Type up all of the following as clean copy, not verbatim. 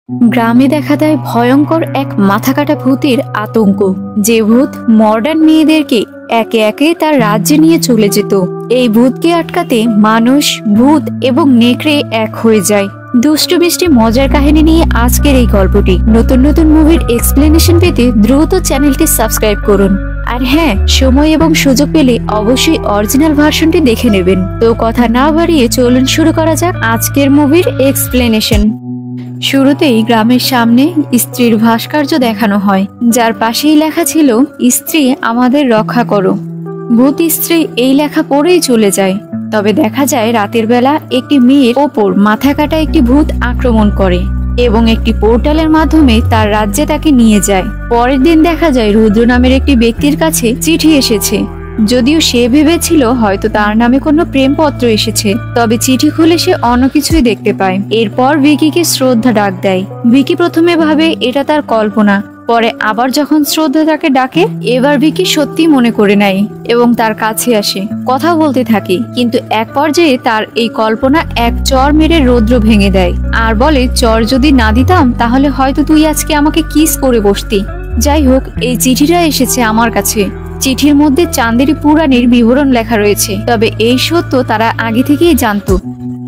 গ্রামে দেখা দেয় ভয়ঙ্কর এক মাথাকাটা ভূতের আতঙ্ক, যে ভূত মডার্ন মেয়েদেরকে একে একে তার রাজ্যে নিয়ে চলে যেত। এই ভূতকে আটকাতে মানুষ, ভূত এবং নেকড়ে এক হয়ে যায়। দুষ্টু মিষ্টি মজার কাহিনী নিয়ে আজকের এই গল্পটি। নতুন নতুন মুভির এক্সপ্লেনেশন পেতে দ্রুত চ্যানেলটি সাবস্ক্রাইব করুন। আর হ্যাঁ, সময় এবং সুযোগ পেলে অবশ্যই অরিজিনাল ভার্সনটি দেখে নেবেন। তো কথা না বাড়িয়ে চলুন শুরু করা যাক আজকের মুভির এক্সপ্লেনেশন। শুরুতেই গ্রামের সামনে স্ত্রীর ভাস্কর্য দেখানো হয়, যার পাশেই লেখা ছিল, স্ত্রী আমাদের রক্ষা করো। ভূত স্ত্রী এই লেখা পড়েই চলে যায়। তবে দেখা যায় রাতের বেলা একটি মেয়ের ওপর মাথা কাটা একটি ভূত আক্রমণ করে এবং একটি পোর্টালের মাধ্যমে তার রাজ্যে তাকে নিয়ে যায়। পরের দিন দেখা যায় রুদ্র নামের একটি ব্যক্তির কাছে চিঠি এসেছে। যদিও সে ভেবেছিল হয়তো তার নামে কোনো প্রেমপত্র এসেছে, তবে চিঠি খুলে সে অন্য কিছুই দেখতে পায়। এরপর ভিকিকে শ্রদ্ধা ডাক দেয়। ভিকি প্রথমে ভাবে এটা তার কল্পনা, পরে আবার যখন শ্রদ্ধা তাকে ডাকে, এবার ভিকি সত্যি মনে করে নেয় এবং তার কাছে আসে, কথা বলতে থাকে। কিন্তু এক পর্যায়ে তার এই কল্পনা এক চর মেরে রৌদ্র ভেঙে দেয় আর বলে, চর যদি না দিতাম তাহলে হয়তো তুই আজকে আমাকে কিস করে বসতি। যাই হোক, এই চিঠিটা এসেছে আমার কাছে। চিঠির মধ্যে চাঁদেরি পুরাণের বিবরণ লেখা রয়েছে। তবে এই সত্য তারা আগে থেকেই জানতো,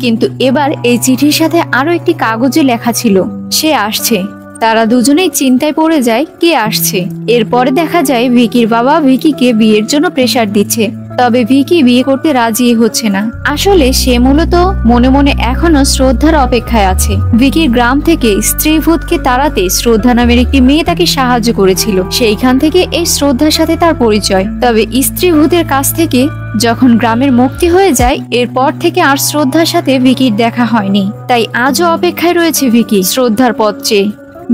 কিন্তু এবার এই চিঠির সাথে আরো একটি কাগজে লেখা ছিল, সে আসছে। তারা দুজনেই চিন্তায় পড়ে যায়, কে আসছে। এরপরে দেখা যায় ভিকির বাবা ভিকিকে বিয়ের জন্য প্রেসার দিচ্ছে। তবে ভিকি বিয়ে করতে রাজি হচ্ছে না। আসলে সে মূলত মনে মনে এখনো শ্রদ্ধার অপেক্ষায় আছে। ভিকির গ্রাম থেকে স্ত্রী ভূতকে তাড়াতে শ্রদ্ধা নামের একটি মেয়ে তাকে সাহায্য করেছিল। সেইখান থেকে এই শ্রদ্ধার সাথে তার পরিচয়। তবে স্ত্রী ভূতের কাছ থেকে যখন গ্রামের মুক্তি হয়ে যায়, এরপর থেকে আর শ্রদ্ধার সাথে ভিকির দেখা হয়নি। তাই আজও অপেক্ষায় রয়েছে ভিকি শ্রদ্ধার পথ চেয়ে।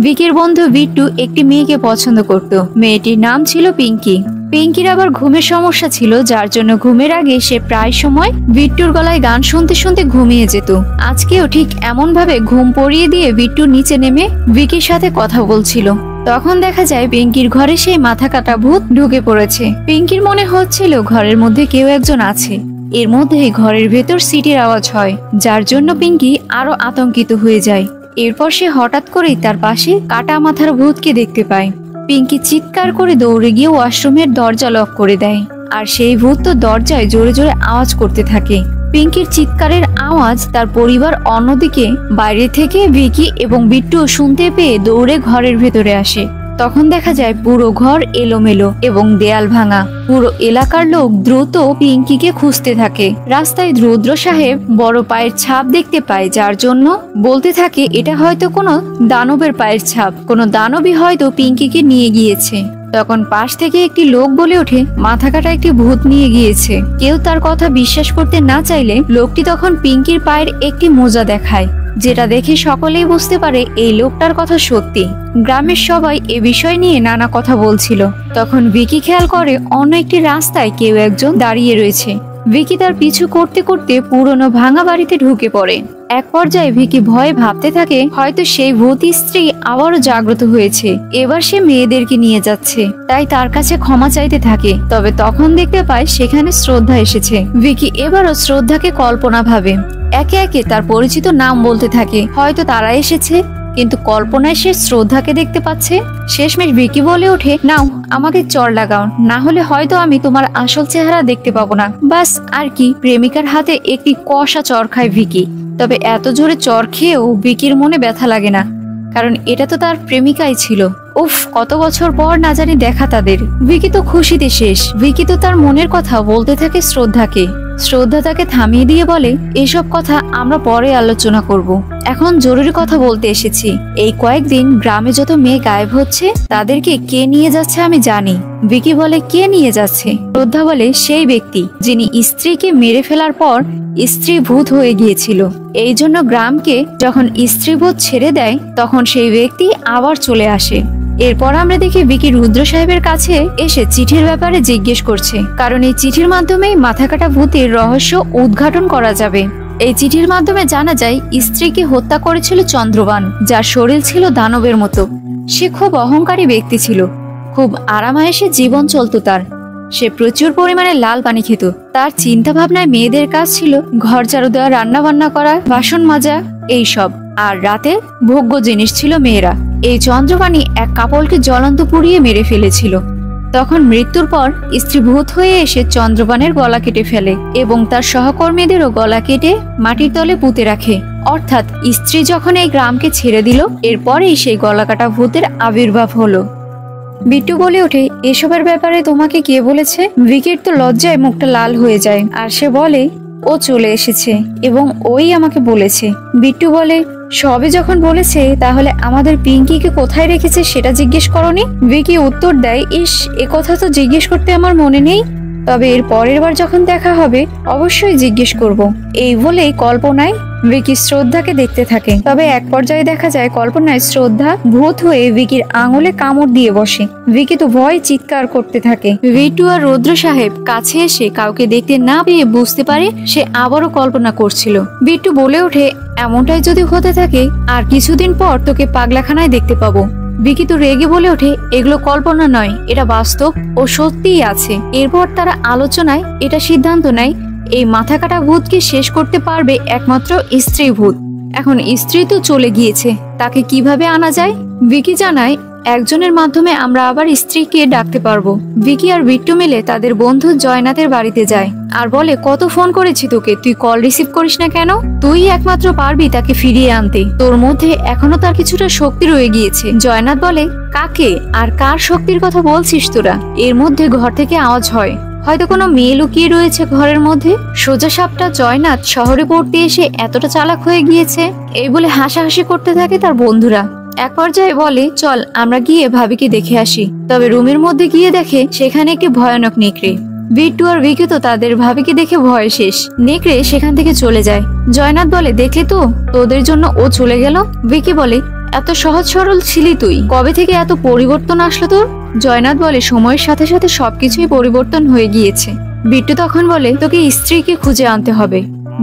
ভিকির বন্ধু বিট্টু একটি মেয়েকে পছন্দ করত। মেয়েটির নাম ছিল পিঙ্কি। পিঙ্কির আবার ঘুমের সমস্যা ছিল, যার জন্য ঘুমের আগে সে প্রায় সময় বিট্টুর গলায় গান শুনতে শুনতে ঘুমিয়ে যেত। আজকেও ঠিক এমন ভাবে ঘুম পড়িয়ে দিয়ে বিট্টু নিচে নেমে ভিকির সাথে কথা বলছিল। তখন দেখা যায় পিঙ্কির ঘরে সেই মাথা কাটা ভূত ঢুকে পড়েছে। পিঙ্কির মনে হচ্ছিল ঘরের মধ্যে কেউ একজন আছে। এর মধ্যেই ঘরের ভেতর সিটির আওয়াজ হয়, যার জন্য পিঙ্কি আরো আতঙ্কিত হয়ে যায়। এরপর সে হঠাৎ করেই তার পাশে কাটা মাথার ভূতকে দেখতে পায়। পিঙ্কি চিৎকার করে দৌড়ে গিয়ে ওয়াশরুমের দরজা লক করে দেয়, আর সেই ভূত তো দরজায় জোরে জোরে আওয়াজ করতে থাকে। পিঙ্কির চিৎকারের আওয়াজ তার পরিবার অন্যদিকে বাইরে থেকে ভিকি এবং বিট্টু শুনতে পেয়ে দৌড়ে ঘরের ভেতরে আসে। তখন দেখা যায় পুরো ঘর এলোমেলো এবং দেয়াল ভাঙা। পুরো এলাকার লোক দ্রুত পিঙ্কিকে খুঁজতে থাকে। রাস্তায় রুদ্র সাহেব বড় পায়ের ছাপ দেখতে পায়, যার জন্য বলতে থাকে এটা হয়তো কোনো দানবের পায়ের ছাপ। কোনো দানবই হয়তো পিঙ্কিকে নিয়ে গিয়েছে। তখন পাশ থেকে একটি লোক বলে ওঠে, মাথা কাটা একটি ভূত নিয়ে গিয়েছে। কেউ তার কথা বিশ্বাস করতে না চাইলে লোকটি তখন পিঙ্কির পায়ের একটি মোজা দেখায়, যেটা দেখে সকলেই বুঝতে পারে এই লোকটার কথা সত্যি। গ্রামের সবাই এ বিষয় নিয়ে নানা কথা বলছিল। তখন ভিকি খেয়াল করে অন্য একটি রাস্তায় কেউ একজন দাঁড়িয়ে রয়েছে। ভিকি তার পিছু করতে করতে পুরনো ভাঙা বাড়িতে ঢুকে পড়ে। এক পর্যায়ে ভিকি ভয়ে ভাবতে থাকে হয়তো সেই ভূত স্ত্রী আবারও জাগ্রত হয়েছে। এবার সে মেয়েদেরকে নিয়ে যাচ্ছে, তাই তার কাছে ক্ষমা চাইতে থাকে। তবে তখন দেখতে পায় সেখানে শ্রদ্ধা এসেছে। ভিকি এবারও শ্রদ্ধাকে কল্পনা ভাবে। একে একে তার পরিচিত নাম বলতে থাকে, হয়তো তারা এসেছে, কিন্তু কল্পনায় সে শ্রদ্ধাকে দেখতে পাচ্ছে। শেষমেশ ভিকি বলে ওঠে, নাও আমাকে চর লাগাও, না হলে হয়তো আমি তোমার আসল চেহারা দেখতে পাবো না। বাস আর কি, প্রেমিকার হাতে একটি কষা চর খায় ভিকি। তবে এত জোরে চর খেয়েও ভিকির মনে ব্যথা লাগে না, কারণ এটা তো তার প্রেমিকাই ছিল। উফ, কত বছর পর না জানি দেখা তাদের। ভিকি তো খুশিতে শেষ। ভিকি তো তার মনের কথা বলতে থাকে শ্রদ্ধাকে। শ্রদ্ধা তাকে থামিয়ে দিয়ে বলে, এসব কথা আমরা পরে আলোচনা করব, এখন জরুরি কথা বলতে এসেছি। এই কয়েকদিন গ্রামে যত মেয়ে গায়েব হচ্ছে, তাদেরকে কে নিয়ে যাচ্ছে আমি জানি। ভিকি বলে, কে নিয়ে যাচ্ছে? শ্রদ্ধা বলে, সেই ব্যক্তি যিনি স্ত্রীকে মেরে ফেলার পর স্ত্রী ভূত হয়ে গিয়েছিল। এই জন্য গ্রামকে যখন স্ত্রী ভূত ছেড়ে দেয়, তখন সেই ব্যক্তি আবার চলে আসে। এরপর আমরা দেখি ভিকি রুদ্র সাহেবের কাছে এসে চিঠির ব্যাপারে জিজ্ঞেস করছে, কারণ এই চিঠির মাধ্যমেই মাথা কাটা ভূতের রহস্য উদ্ঘাটন করা যাবে। এই চিঠির মাধ্যমে জানা যায় স্ত্রীকে হত্যা করেছিল চন্দ্রবান, যার শরীর ছিল দানবের মতো। সে খুব অহংকারী ব্যক্তি ছিল, খুব আরামায়েশে জীবন চলতো তার। সে প্রচুর পরিমাণে লাল পানি খেত। তার চিন্তা ভাবনায় মেয়েদের কাজ ছিল ঘর ঝাড়ু দেওয়া, রান্না বান্না করা, বাসন মাজা, এইসব। আর রাতে ভোগ্য জিনিস ছিল মেয়েরা। এই চন্দ্রবাণী এক কাপড়কে জ্বলন্ত পুড়িয়ে মেরে ফেলেছিল। তখন মৃত্যুর পর স্ত্রী ভূত হয়ে এসে চন্দ্রবাণের গলা কেটে ফেলে এবং তার সহকর্মীদেরও গলা কেটে মাটির তলে পুঁতে রাখে। অর্থাৎ স্ত্রী যখন এই গ্রামকে ছেড়ে দিল, এরপরেই সেই গলাকাটা ভূতের আবির্ভাব হলো। বিট্টু বলে ওঠে, এসবের ব্যাপারে তোমাকে কে বলেছে? ভিকির তো লজ্জায় মুখটা লাল হয়ে যায়, আর সে বলে ও চলে এসেছে এবং ওই আমাকে বলেছে। বিট্টু বলে, সবে যখন বলেছে তাহলে আমাদের পিঙ্কিকে কোথায় রেখেছে সেটা জিজ্ঞেস করনি? ভিকি উত্তর দেয়, ইস, এ কথা তো জিজ্ঞেস করতে আমার মনে নেই, তবে এর পরের বার যখন দেখা হবে অবশ্যই জিজ্ঞেস করব। এই বলেই কল্পনায় ভিকি শ্রদ্ধাকে দেখতে থাকে। তবে এক পর্যায়ে দেখা যায় কল্পনায় শ্রদ্ধা ভূত হয়ে ভিকির আঙুলে কামড় দিয়ে বসে। ভিকি তো ভয় চিৎকার করতে থাকে। বিট্টু আর রুদ্র সাহেব কাছে এসে কাউকে দেখতে না পেয়ে বুঝতে পারে সে আবারও কল্পনা করছিল। বিট্টু বলে ওঠে, এমনটাই যদি হতে থাকে আর কিছুদিন পর তোকে পাগলাখানায় দেখতে পাবো। ভিকি তো রেগে বলে ওঠে, এগুলো কল্পনা নয়, এটা বাস্তব ও সত্যিই আছে। এরপর তারা আলোচনায় এটা সিদ্ধান্ত নেয়, এই মাথা কাটা ভূতকে শেষ করতে পারবে একমাত্র স্ত্রী ভূত। এখন স্ত্রী তো চলে গিয়েছে, তাকে কিভাবে আনা যায়? ভিকি জানায়, একজনের মাধ্যমে আমরা আবার স্ত্রীকে ডাকতে পারবো। ভিকি আর বিট্টু মিলে তাদের বন্ধু জয়নাথের বাড়িতে যায় আর বলে, কত ফোন করেছি তোকে, তুই কল রিসিভ করিস না কেন? তুই একমাত্র পারবি তাকে ফিরিয়ে আনতে, তোর মধ্যে এখনো তার কিছুটা শক্তি রয়ে গিয়েছে। জয়নাথ বলে, কাকে আর কার শক্তির কথা বলছিস তোরা? এর মধ্যে ঘর থেকে আওয়াজ হয়, হয়তো কোনো মেয়ে লুকিয়ে রয়েছে ঘরের মধ্যে। সোজা সাপটা জয়নাথ শহরে পড়তে এসে এতটা চালাক হয়ে গিয়েছে। এই বলে হাসাহাসি করতে থাকে তার বন্ধুরা। এক পর্যায়ে বলে, চল আমরা গিয়ে ভাবিকে দেখে আসি। তবে রুমের মধ্যে গিয়ে দেখে সেখানে একটি ভয়ানক নেকড়ে। বিট্টু আর ভিকি তো তাদের ভাবিকে দেখে ভয় শেষ। নেকড়ে সেখান থেকে চলে যায়। জয়নাথ বলে, দেখলে তো, তোদের জন্য ও চলে গেল। ভিকি বলে, এত সহজ সরল ছিলি তুই, কবে থেকে এত পরিবর্তন আসলো তোর? জয়নাথ বলে, সময়ের সাথে সাথে সবকিছুই পরিবর্তন হয়ে গিয়েছে। বিট্টু তখন বলে, তোকে স্ত্রীকে খুঁজে আনতে হবে।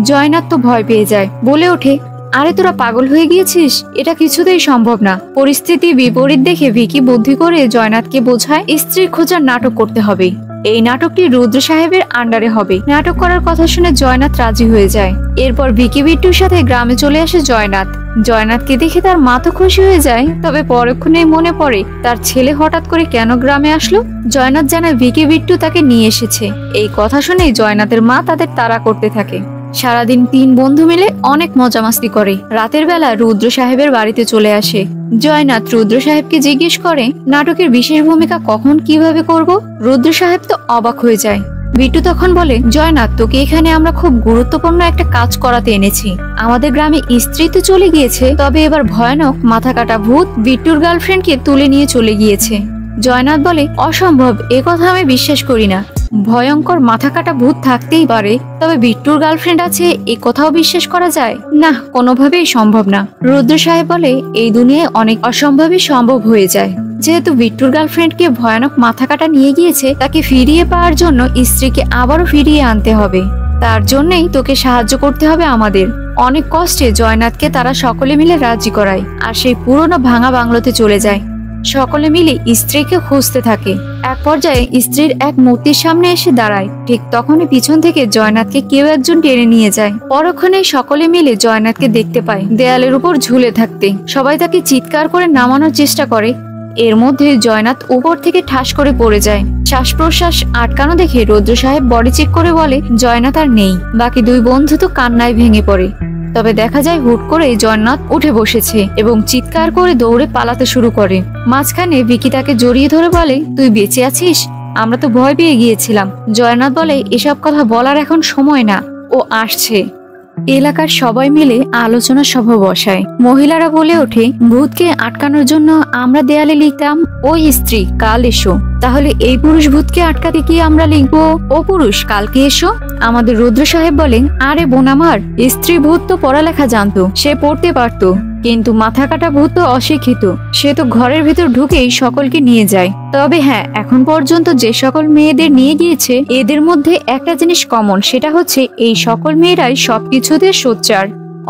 জয়নাথ তো ভয় পেয়ে যায়, বলে ওঠে, আরে তোরা পাগল হয়ে গিয়েছিস, এটা কিছুতেই সম্ভব না। পরিস্থিতি বিপরীত দেখে ভিকি বুদ্ধি করে জয়নাথকে বোঝায় স্ত্রী খোঁজার নাটক করতে হবে। এই নাটকটি রুদ্র সাহেবের আন্ডারে হবে। নাটক করার কথা শুনে জয়নাথ রাজি হয়ে যায়। এরপর ভিকি বিট্টুর সাথে গ্রামে চলে আসে জয়নাথ। জয়নাথকে দেখে তার মা তো খুশি হয়ে যায়, তবে পরক্ষণেই মনে পড়ে তার ছেলে হঠাৎ করে কেন গ্রামে আসলো। জয়নাথ জানায় ভিকি বিট্টু তাকে নিয়ে এসেছে। এই কথা শুনেই জয়নাথের মা তাদের তাড়া করতে থাকে। সারাদিন তিন বন্ধু মিলে অনেক মজামাস্তি করে। রাতের বেলা রুদ্র সাহেবের বাড়িতে চলে আসে। জয়নাথ রুদ্র সাহেবকে জিজ্ঞেস করে, নাটকের বিশেষ ভূমিকা কখন কিভাবে করব? রুদ্র সাহেব তো অবাক হয়ে যায়। বিট্টু তখন বলে, জয়নাথ, তোকে এখানে আমরা খুব গুরুত্বপূর্ণ একটা কাজ করাতে এনেছি। আমাদের গ্রামে স্ত্রী তো চলে গিয়েছে, তবে এবার ভয়ানক মাথা কাটা ভূত বিট্টুর গার্লফ্রেন্ডকে তুলে নিয়ে চলে গিয়েছে। জয়নাথ বলে, অসম্ভব, এ কথা আমি বিশ্বাস করি না। ভয়ঙ্কর মাথা কাটা ভূত থাকতেই পারে, তবে বিট্টুর গার্লফ্রেন্ড আছে এ কথাও বিশ্বাস করা যায় না, কোনোভাবেই সম্ভব না। রুদ্র সাহেব বলে, এই দুনিয়ায় অনেক অসম্ভবই সম্ভব হয়ে যায়। যেহেতু বিট্টুর গার্লফ্রেন্ডকে ভয়ানক মাথা কাটা নিয়ে গিয়েছে, তাকে ফিরিয়ে পাওয়ার জন্য স্ত্রীকে আবারও ফিরিয়ে আনতে হবে। তার জন্যই তোকে সাহায্য করতে হবে আমাদের। অনেক কষ্টে জয়নাথকে তারা সকলে মিলে রাজি করায় আর সেই পুরোনো ভাঙা বাংলোতে চলে যায়। সকলে মিলে স্ত্রীকে খুঁজতে থাকে। এক পর্যায়ে স্ত্রীর এক মূর্তির সামনে এসে দাঁড়ায়। ঠিক তখনই পিছন থেকে জয়নাথকে কেউ একজন টেনে নিয়ে যায়। পরক্ষণে সকলে মিলে জয়নাথকে দেখতে পায় দেয়ালের উপর ঝুলে থাকতে। সবাই তাকে চিৎকার করে নামানোর চেষ্টা করে। এর মধ্যে জয়নাথ উপর থেকে ঠাস করে পড়ে যায়। শ্বাস প্রশ্বাস আটকানো দেখে রুদ্র সাহেব বডি চেক করে বলে, জয়নাথ আর নেই। বাকি দুই বন্ধু তো কান্নায় ভেঙে পড়ে। তবে দেখা যায় হুট করে জয়নাথ উঠে বসেছে এবং চিৎকার করে দৌড়ে পালাতে শুরু করে। মাঝখানে ভিকি তাকে জড়িয়ে ধরে বলে, তুই বেঁচে আছিস? আমরা তো ভয় পেয়ে গিয়েছিলাম। জয়নাথ বলে, এসব কথা বলার এখন সময় না, ও আসছে। এলাকার সবাই মিলে আলোচনা সভা বসায়। মহিলারা বলে ওঠে, ভূতকে আটকানোর জন্য আমরা দেয়ালে লিখতাম, ওই স্ত্রী কাল এসো। তাহলে এই পুরুষ ভূতকে আটকাতে কি আমরা লিখবো, ও পুরুষ কালকে এসো? আমাদের রুদ্র সাহেব বলেন, আরে বোন আমার, স্ত্রী ভূত তো পড়ালেখা জানতো, সে পড়তে পারতো, কিন্তু মাথা কাটা ভূত তো অশিক্ষিত, সে তো ঘরের ভেতর ঢুকেই সকলকে নিয়ে যায়। তবে হ্যাঁ, এখন পর্যন্ত যে সকল মেয়েদের নিয়ে গিয়েছে এদের মধ্যে একটা জিনিস কমন, সেটা হচ্ছে এই সকল মেয়েরাই সবকিছুতে সোচ্চার,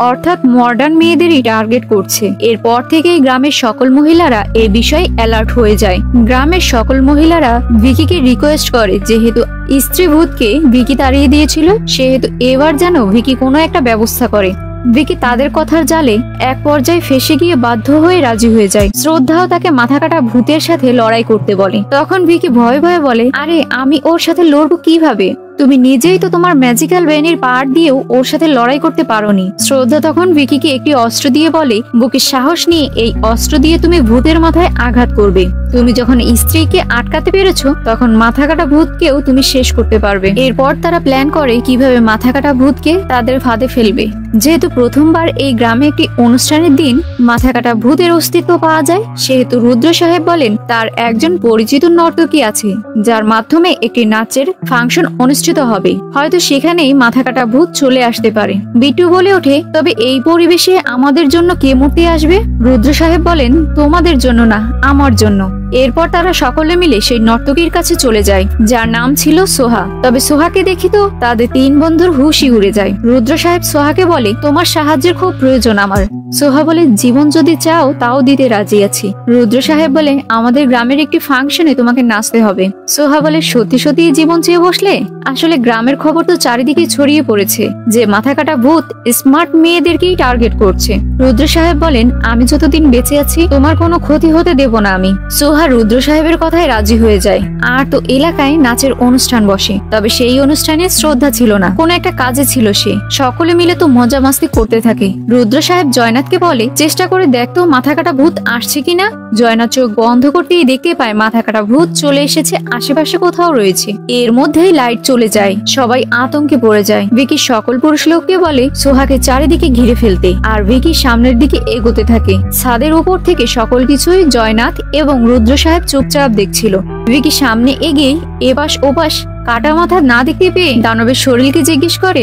অর্থাৎ মডার্ন মেয়েদেরই টার্গেট করছে। এরপর থেকেই গ্রামের সকল মহিলারা এই বিষয়ে অ্যালার্ট হয়ে যায়। গ্রামের সকল মহিলারা ভিকিকে রিকোয়েস্ট করে, যেহেতু স্ত্রী ভূতকে ভিকি তাড়িয়ে দিয়েছিল, সেহেতু এবার যেন ভিকি কোনো একটা ব্যবস্থা করে। ভিকি তাদের কথার জালে এক পর্যায়ে ফেসে গিয়ে বাধ্য হয়ে রাজি হয়ে যায়। শ্রদ্ধাও তাকে মাথা কাটা ভূতের সাথে লড়াই করতে বলে। তখন ভিকি ভয়ে ভয়ে বলে, আরে আমি ওর সাথে লড়বো কিভাবে? তুমি নিজেই তো তোমার ম্যাজিক্যাল ব্রেনের পাওয়ার দিয়েও ওর সাথে লড়াই করতে পারোনি। শ্রদ্ধা তখন ভিকিকে একটি অস্ত্র দিয়ে বলে, বুকে সাহস নিয়ে এই অস্ত্র দিয়ে তুমি ভূতের মাথায় আঘাত করবে। তুমি যখন স্ত্রীকে আটকাতে পেরেছো তখন মাথা কাটা ভূতকেও তুমি শেষ করতে পারবে। এরপর তারা প্ল্যান করে কিভাবে মাথা কাটা ভূতকে তাদের ফাঁদে ফেলবে। যেহেতু প্রথমবার এই গ্রামে একটি অনুষ্ঠানের দিন মাথা কাটা ভূতের অস্তিত্ব পাওয়া যায়, সেহেতু রুদ্র সাহেব বলেন তার একজন পরিচিত নর্তকী আছে যার মাধ্যমে একটি নাচের ফাংশন অনুষ্ঠিত হবে। হয়তো সেখানেই মাথা কাটা ভূত চলে আসতে পারে। বিট্টু বলে ওঠে, তবে এই পরিবেশে আমাদের জন্য কে মূর্তি আসবে? রুদ্র সাহেব বলেন, তোমাদের জন্য না, আমার জন্য। এরপর তারা সকলে মিলে সেই নর্তকীর কাছে চলে যায় যার নাম ছিল সোহা। তবে সোহাকে দেখি তো তাদের তিন বন্ধুর হুশই উড়ে যায়। রুদ্র সাহেব সোহাকে বলে, তোমার সাহায্যের খুব প্রয়োজন আমার। সোহা বলে, জীবন যদি চাও তাও দিতে রাজি আছি। রুদ্র সাহেব বলে, আমাদের গ্রামের একটি ফাংশনে তোমাকে নাচতে হবে। সোহা বলে, সত্যি সত্যি জীবন চেয়ে বসলে? আসলে গ্রামের খবর তো চারিদিকে ছড়িয়ে পড়েছে যে মাথা কাটা ভূত স্মার্ট মেয়েদেরকেই টার্গেট করছে। রুদ্র সাহেব বলেন, আমি যতদিন বেঁচে আছি তোমার কোনো ক্ষতি হতে দেব না আমি। সোহা রুদ্র সাহেবের কথায় রাজি হয়ে যায়। আর তো এলাকায় নাচের অনুষ্ঠান বসে। তবে সেই অনুষ্ঠানে শ্রদ্ধা ছিল না, কোনো একটা কাজে ছিল সে। সকলে মিলে তো মজা মাস্তি করতে থাকে। রুদ্র সাহেব জয়নাথকে বলে, চেষ্টা করে দেখতো মাথা কাটা ভূত আসছে কিনা। জয়নাথ চোখ বন্ধ করতেই দেখতে পায় মাথা কাটা ভূত চলে এসেছে, আশেপাশে কোথাও রয়েছে। এর মধ্যেই লাইট চলে যায়, সবাই আতঙ্কে পড়ে যায়। ভিকি সকল পুরুষ লোককে বলে সোহাকে চারিদিকে ঘিরে ফেলতে, আর ভিকি সামনের দিকে এগোতে থাকে। ছাদের উপর থেকে সকল কিছুই জয়নাথ এবং রুদ্র সাহেব চুপচাপ দেখছিল। ভিকি সামনে এগিয়ে এপাশ ওপাশ কাটা মাথা না দেখতে পেয়ে দানবের শরীরকে জিজ্ঞেস করে,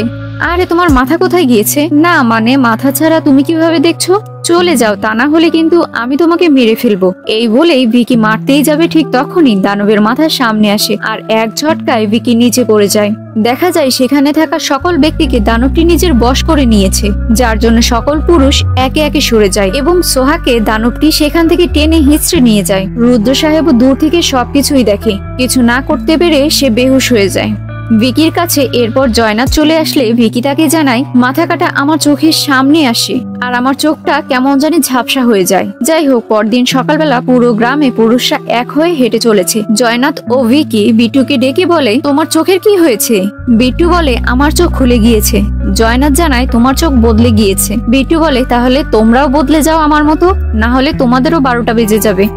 আরে তোমার মাথা কোথায় গিয়েছে? না মানে মাথা ছাড়া তুমি কিভাবে দেখছো? চলে যাও, তা না হলে কিন্তু আমি তোমাকে মেরে ফেলবো। এই বলেই ভিকি মারতেই যাবে, ঠিক তখনই দানবের মাথার সামনে আসে আর এক ঝটকায় ভিকি নিচে পড়ে যায়। দেখা যায় সেখানে থাকা সকল ব্যক্তিকে দানবটি নিজের বশ করে নিয়েছে, যার জন্য সকল পুরুষ একে একে সরে যায় এবং সোহাকে দানবটি সেখান থেকে টেনে হিঁচড়ে নিয়ে যায়। রুদ্র সাহেব দূর থেকে সবকিছুই দেখে, কিছু না করতে পেরে সে বেহুশ হয়ে যায়। ভিকির কাছে এরপর জয়নাথ চলে আসলে ভিকি তাকে জানায়, মাথা কাটা আমার চোখের সামনে আসে আর আমার চোখটা কেমন জানি ঝাপসা হয়ে যায়। যাই হোক, পরদিন সকালবেলা পুরো গ্রামে পুরুষরা এক হয়ে হেঁটে চলেছে। জয়নাথ ও ভিকি বিট্টুকে ডেকে বলে, তোমার চোখের কি হয়েছে? বিট্টু বলে, আমার চোখ খুলে গিয়েছে। জয়নাথ জানায়, তোমার চোখ বদলে গিয়েছে। বিট্টু বলে, তাহলে তোমরাও বদলে যাও আমার মতো, না হলে তোমাদেরও 12টা বেজে যাবে।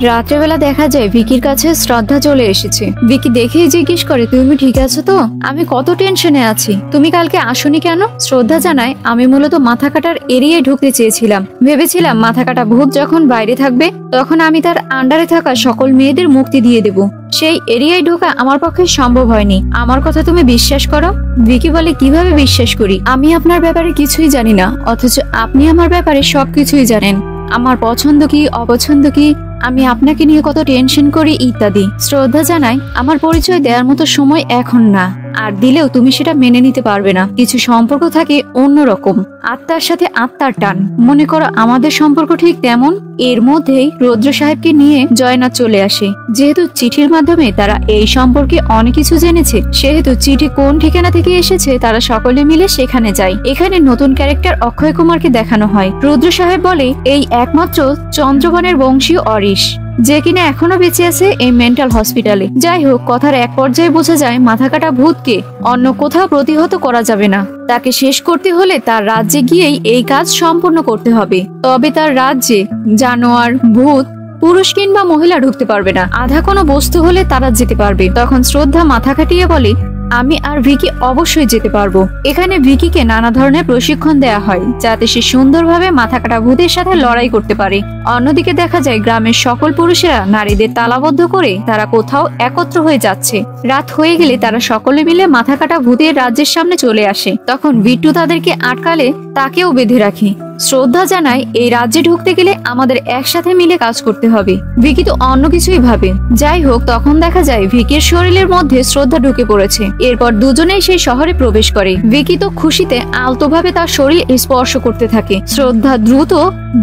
রাত্রেবেলা দেখা যায় ভিকির কাছে শ্রদ্ধা চলে এসেছে। ভিকি দেখেই জিজ্ঞেস করে, তুমি ঠিক আছো তো? আমি কত টেনশনে আছি, তুমি কালকে আসোনি কেন? শ্রদ্ধা জানায়, আমি মূলত মাথা কাটার এরিয়ায় ঢুকতে চেয়েছিলাম। ভেবেছিলাম মাথা কাটা ভূত যখন বাইরে থাকবে তখন আমি তার আন্ডারে থাকা সকল মেয়েদের মুক্তি দিয়ে দেব। সেই এরিয়ায় ঢোকা আমার পক্ষে সম্ভব হয়নি। আমার কথা তুমি বিশ্বাস করো? ভিকি বলে, কিভাবে বিশ্বাস করি? আমি আপনার ব্যাপারে কিছুই জানি না, অথচ আপনি আমার ব্যাপারে সবকিছুই জানেন। আমার পছন্দ কি, অপছন্দ কি, আমি আপনাকে নিয়ে কত টেনশন করি ইত্যাদি। শ্রদ্ধা জানায়, আমার পরিচয় দেওয়ার মতো সময় এখন না, আর দিলেও তুমি সেটা মেনে নিতে পারবে না। কিছু সম্পর্ক থাকে অন্যরকম, আত্মার সাথে আত্মার টান। মনে করো আমাদের সম্পর্ক ঠিক তেমন। এর মধ্যেই রুদ্র সাহেবকে নিয়ে জয়নাথ চলে আসে। যেহেতু চিঠির মাধ্যমে তারা এই সম্পর্কে অনেক কিছু জেনেছে, সেহেতু চিঠি কোন ঠিকানা থেকে এসেছে তারা সকলে মিলে সেখানে যায়। এখানে নতুন ক্যারেক্টার অক্ষয় কুমারকে দেখানো হয়। রুদ্র সাহেব বলে, এই একমাত্র চন্দ্রবনের বংশীয় অরিশ, যে কিনা এখনো বেঁচে আছে এই মেন্টাল হসপিটালে। যাই হোক, কথার এক পর্যায়ে বোঝা যায় মাথা কাটা ভূতকে অন্য কোথাও প্রতিহত করা যাবে না। তাকে শেষ করতে হলে তার রাজ্যে গিয়েই এই কাজ সম্পূর্ণ করতে হবে। তবে তার রাজ্যে জানোয়ার, ভূত, পুরুষ কিংবা মহিলা ঢুকতে পারবে না। আধা কোনো বস্তু হলে তারা যেতে পারবে। তখন শ্রদ্ধা মাথা কাটিয়ে বলে, আমি আর ভিকি অবশ্যই যেতে পারবো। এখানে ভিকিকে নানা ধরনের প্রশিক্ষণ দেয়া হয় যাতে সে সুন্দরভাবে মাথা কাটা ভূতের সাথে লড়াই করতে পারে। অন্যদিকে দেখা যায় গ্রামের সকল পুরুষেরা নারীদের তালাবদ্ধ করে তারা কোথাও একত্র হয়ে যাচ্ছে। রাত হয়ে গেলে তারা সকলে মিলে মাথা কাটা ভূতের রাজ্যের সামনে চলে আসে। তখন বিট্টু তাদেরকে আটকালে তাকেও বেঁধে রাখে। শ্রদ্ধা জানায়, এই রাজ্যে ঢুকতে গেলে আমাদের একসাথে মিলে কাজ করতে হবে। ভিকি তো অন্য কিছুই ভাবে। যাই হোক, তখন দেখা যায় ভিকির শরীরের মধ্যে শ্রদ্ধা ঢুকে পড়েছে। এরপর দুজনেই সেই শহরে প্রবেশ করে। ভিকি তো খুশিতে আলতোভাবে তার শরীর স্পর্শ করতে থাকে। শ্রদ্ধা দ্রুত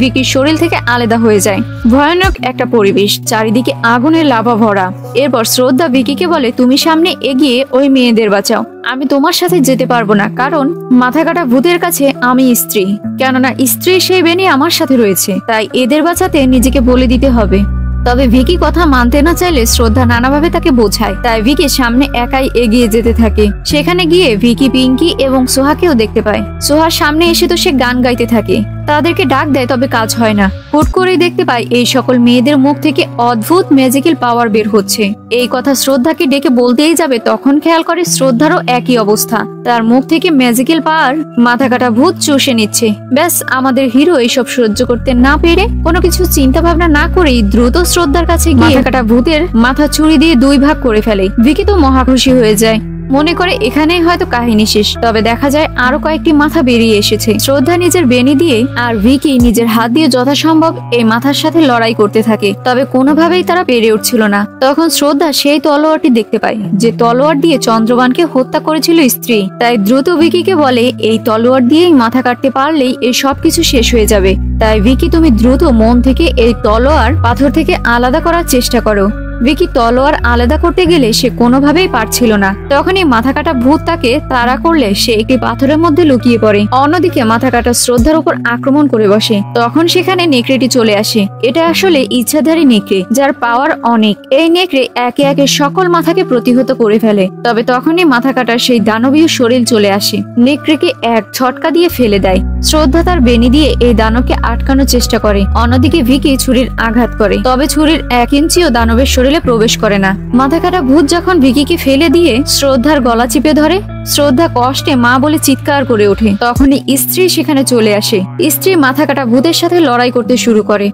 ভিকির শরীর থেকে আলাদা হয়ে যায়। ভয়ানক একটা পরিবেশ, চারিদিকে আগুনের লাভা ভরা। এরপর শ্রদ্ধা ভিকিকে বলে, তুমি সামনে এগিয়ে ওই মেয়েদের বাঁচাও। আমি তোমার সাথে যেতে পারবো না, কারণ মাথা কাটা ভূতের কাছে আমি স্ত্রী। কেননা স্ত্রী সেই বেনি আমার সাথে রয়েছে, তাই এদের বাঁচাতে নিজেকে বলে দিতে হবে। তবে ভিকি কথা মানতে না চাইলে শ্রদ্ধা নানাভাবে তাকে বোঝায়, তাই ভিকি সামনে একাই এগিয়ে যেতে থাকে। সেখানে গিয়ে ভিকি পিঙ্কি এবং সোহাকেও দেখতে পায়। সোহার সামনে এসে তো সে গান গাইতে থাকে, তাদেরকে ডাক দেয়, তবে কাজ হয় না। হুট করেই দেখতে পায় এই সকল মেয়েদের মুখ থেকে অদ্ভুত ম্যাজিক্যাল পাওয়ার বের হচ্ছে। এই কথা শ্রদ্ধাকে ডেকে বলতেই যাবে, তখন খেয়াল করে শ্রদ্ধারও একই অবস্থা, তার মুখ থেকে ম্যাজিক্যাল পাওয়ার মাথা কাটা ভূত চুষে নিচ্ছে। ব্যাস, আমাদের হিরো এইসব সহ্য করতে না পেরে কোনো কিছু চিন্তা ভাবনা না করেই দ্রুত শ্রদ্ধার কাছে গিয়ে মাথা কাটা ভূতের মাথা ছুরি দিয়ে 2 ভাগ করে ফেলে। ভিকি তো মহা খুশি হয়ে যায়, মনে করে এখানেই হয়তো কাহিনী শেষ। তবে দেখা যায় আরো কয়েকটি মাথা বেরিয়ে এসেছে। শ্রদ্ধা নিজের বেনি দিয়ে আর ভিকি নিজের হাত দিয়ে যথাসম্ভব এই মাথার সাথে লড়াই করতে থাকে, তবে কোনোভাবেই তারা পেরে উঠছিল না। তখন শ্রদ্ধা সেই তলোয়ারটি দেখতে পায়, যে তলোয়ার দিয়ে চন্দ্রবানকে হত্যা করেছিল স্ত্রী। তাই দ্রুত ভিকিকে বলে, এই তলোয়ার দিয়েই মাথা কাটতে পারলেই এই সবকিছু শেষ হয়ে যাবে। তাই ভিকি, তুমি দ্রুত মন থেকে এই তলোয়ার পাথর থেকে আলাদা করার চেষ্টা করো। ভিকি তলোয়ার আলাদা করতে গেলে সে কোনোভাবেই পারছিল না। তখনই মাথা কাটা ভূত তাকে তাড়া করলে সে একটি পাথরের মধ্যে লুকিয়ে পড়ে। অন্যদিকে মাথা কাটা শ্রদ্ধার উপর আক্রমণ করে বসে। তখন সেখানে নেকড়েটি চলে আসে। এটা আসলে ইচ্ছাধারী নেকড়ে, যার পাওয়ার অনেক। এই নেকড়ে একে একে সকল মাথাকে প্রতিহত করে ফেলে। তবে তখনই মাথা কাটার সেই দানবীয় শরীর চলে আসে, নেকড়েকে এক ঝটকা দিয়ে ফেলে দেয়। শ্রদ্ধা তার বেনি দিয়ে এই দানবকে আটকানোর চেষ্টা করে। অন্যদিকে ভিকি ছুরির আঘাত করে, তবে ছুরির 1 ইঞ্চিও দানবের শরীরে প্রবেশ করে না। মাথা কাটা ভূত যখন ভিকিকে ফেলে দিয়ে শ্রদ্ধার গলা চিপে ধরে, শ্রদ্ধা কষ্টে মা বলে চিৎকার করে ওঠে। তখনই স্ত্রী সেখানে চলে আসে। স্ত্রী মাথা কাটা ভূতের সাথে লড়াই করতে শুরু করে।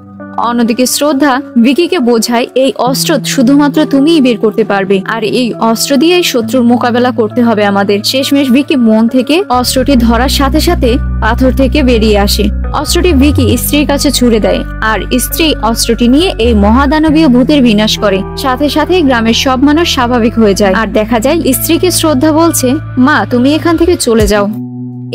অন্যদিকে শ্রদ্ধা ভিকিকে বোঝায়, এই অস্ত্র শুধুমাত্র তুমিই বের করতে পারবে, আর এই অস্ত্র দিয়েই শত্রুর মোকাবেলা করতে হবে আমাদের। শেষমেশ ভিকি মন থেকে অস্ত্রটি ধরার সাথে সাথে পাথর থেকে বেরিয়ে আসে। অস্ত্রটি ভিকি স্ত্রীর কাছে ছুড়ে দেয়, আর স্ত্রী অস্ত্রটি নিয়ে এই মহাদানবীয় ভূতের বিনাশ করে। সাথে সাথে গ্রামের সব মানুষ স্বাভাবিক হয়ে যায়। আর দেখা যায় স্ত্রীকে শ্রদ্ধা বলছে, মা তুমি এখান থেকে চলে যাও।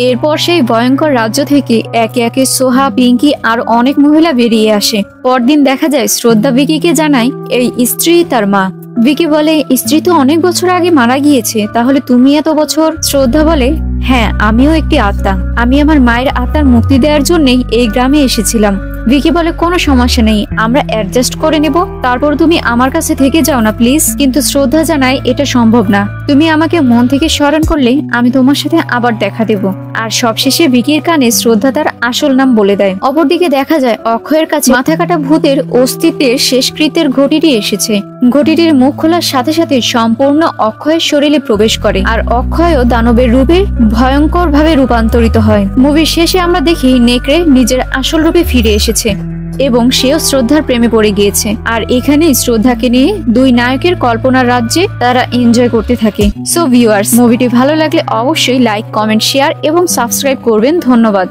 এরপর সেই ভয়ঙ্কর রাজ্য থেকে একে একে সোহা, পিঙ্কি আর অনেক মহিলা বেরিয়ে আসে। পরদিন দেখা যায় শ্রদ্ধা ভিকিকে জানায় এই স্ত্রী তার মা। ভিকি বলে, স্ত্রী তো অনেক বছর আগে মারা গিয়েছে, তাহলে তুমি এত বছর? শ্রদ্ধা বলে, হ্যাঁ, আমিও একটি আত্মা। আমি আমার মায়ের আত্মার মুক্তি দেওয়ার জন্যই এই গ্রামে এসেছিলাম। ভিকি বলে, কোনো সমস্যা নেই, আমরা অ্যাডজাস্ট করে নেব। তারপর তুমি আমার কাছে থেকে যাও না প্লিজ। কিন্তু শ্রদ্ধা জানায় এটা সম্ভব না। তুমি আমাকে মন থেকে স্মরণ করলে আমি তোমার সাথে আবার দেখা দেব। আর সবশেষে ভিকির কানে শ্রদ্ধা তার আসল নাম বলে দেয়। অপরদিকে দেখা যায় অক্ষয়ের কাছে মাথা কাটা ভূতের অস্তিত্বের শেষকৃত্যের ঘটিটি এসেছে। ঘটিটির মুখ খোলার সাথে সাথে সম্পূর্ণ অক্ষয়ের শরীরে প্রবেশ করে, আর অক্ষয়ও দানবের রূপে ভয়ঙ্কর ভাবে রূপান্তরিত হয়। মুভির শেষে আমরা দেখি নেকড়ে নিজের আসল রূপে ফিরে এসেছে এবং সেও শ্রদ্ধার প্রেমে পড়ে গিয়েছে। আর এখানেই শ্রদ্ধাকে নিয়ে 2 নায়কের কল্পনার রাজ্যে তারা এনজয় করতে থাকে। সো ভিউয়ার্স, মুভিটি ভালো লাগলে অবশ্যই লাইক, কমেন্ট, শেয়ার এবং সাবস্ক্রাইব করবেন। ধন্যবাদ।